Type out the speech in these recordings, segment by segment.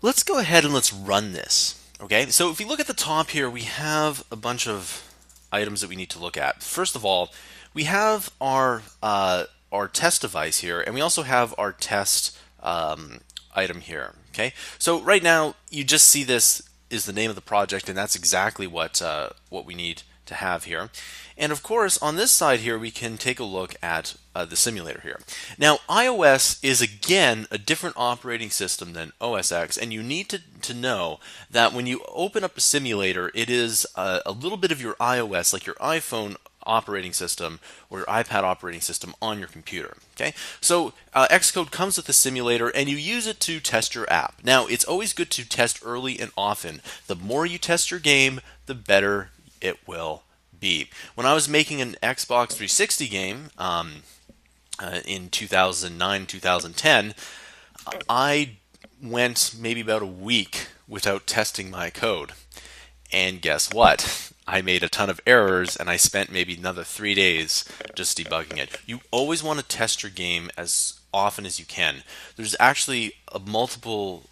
Let's go ahead and let's run this. Okay, so if you look at the top here, we have a bunch of items that we need to look at. First of all, we have our test device here, and we also have our test item here. Okay, so right now you just see this is the name of the project, and that's exactly what we need to have here. And of course, on this side here, we can take a look at the simulator here. Now, iOS is again a different operating system than OS X, and you need to know that when you open up a simulator, it is a little bit of your iOS, like your iPhone operating system or your iPad operating system on your computer. Okay, so Xcode comes with a simulator, and you use it to test your app. Now, it's always good to test early and often. The more you test your game, the better it will be. When I was making an Xbox 360 game in 2009, 2010, I went maybe about a week without testing my code. And guess what? I made a ton of errors, and I spent maybe another 3 days just debugging it. You always want to test your game as often as you can. There's actually a multiple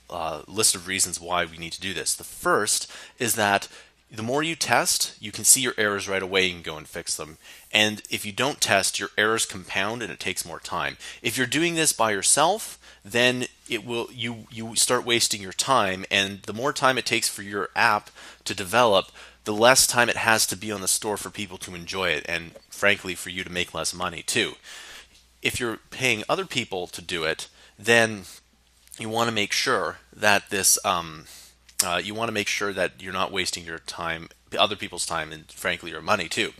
list of reasons why we need to do this. The first is that the more you test, you can see your errors right away and go and fix them. And if you don't test, your errors compound and it takes more time. If you're doing this by yourself, then you start wasting your time, and the more time it takes for your app to develop, the less time it has to be on the store for people to enjoy it, and frankly for you to make less money too. If you're paying other people to do it, then you want to make sure that you want to make sure that you're not wasting your time, other people's time, and frankly your money too.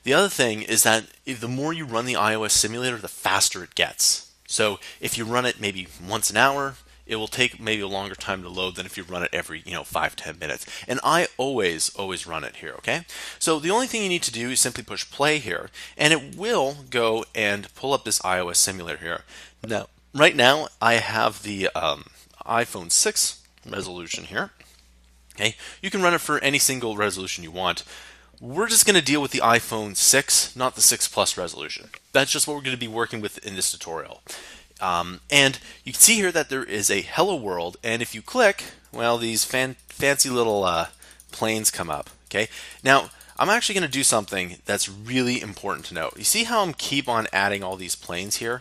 The other thing is that the more you run the iOS simulator, the faster it gets. So if you run it maybe once an hour, it will take maybe a longer time to load than if you run it every 5-10 minutes. And I always run it here. Okay, so the only thing you need to do is simply push play here, and it will go and pull up this iOS simulator here. Now, right now I have the iPhone 6 resolution here. Okay, you can run it for any single resolution you want. We're just going to deal with the iPhone 6, not the 6 Plus resolution. That's just what we're going to be working with in this tutorial. And you can see here that there is a hello world, and if you click, well, these fancy little planes come up. Okay, now I'm actually going to do something that's really important to note. You see how I'm keep on adding all these planes here?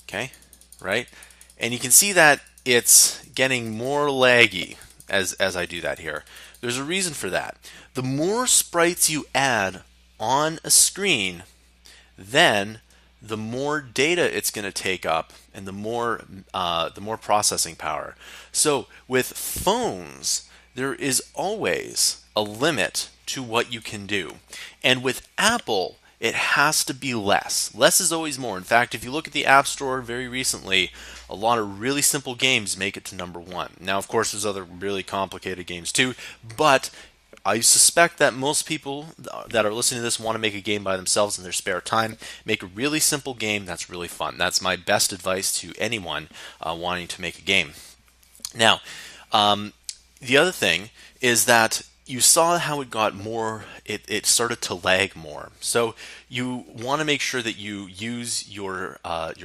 Okay, right? And you can see that it's getting more laggy as I do that here. There's a reason for that. The more sprites you add on a screen, then the more data it's going to take up, and the more processing power. So with phones, there is always a limit to what you can do, and with Apple, it has to be less. Less is always more. In fact, if you look at the App Store very recently, a lot of really simple games make it to #1. Now, of course, there's other really complicated games too, but I suspect that most people that are listening to this want to make a game by themselves in their spare time. Make a really simple game that's really fun. That's my best advice to anyone wanting to make a game. Now, the other thing is that you saw how it got more, it started to lag more. So you want to make sure that you use your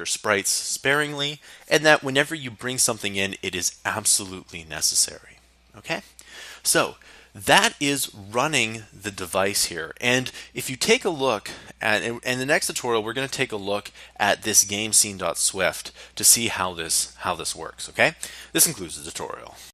sprites sparingly, and that whenever you bring something in, it is absolutely necessary. Okay? So that is running the device here. And if you take a look at, in the next tutorial, we're going to take a look at this game scene.swift to see how this works. Okay? This concludes the tutorial.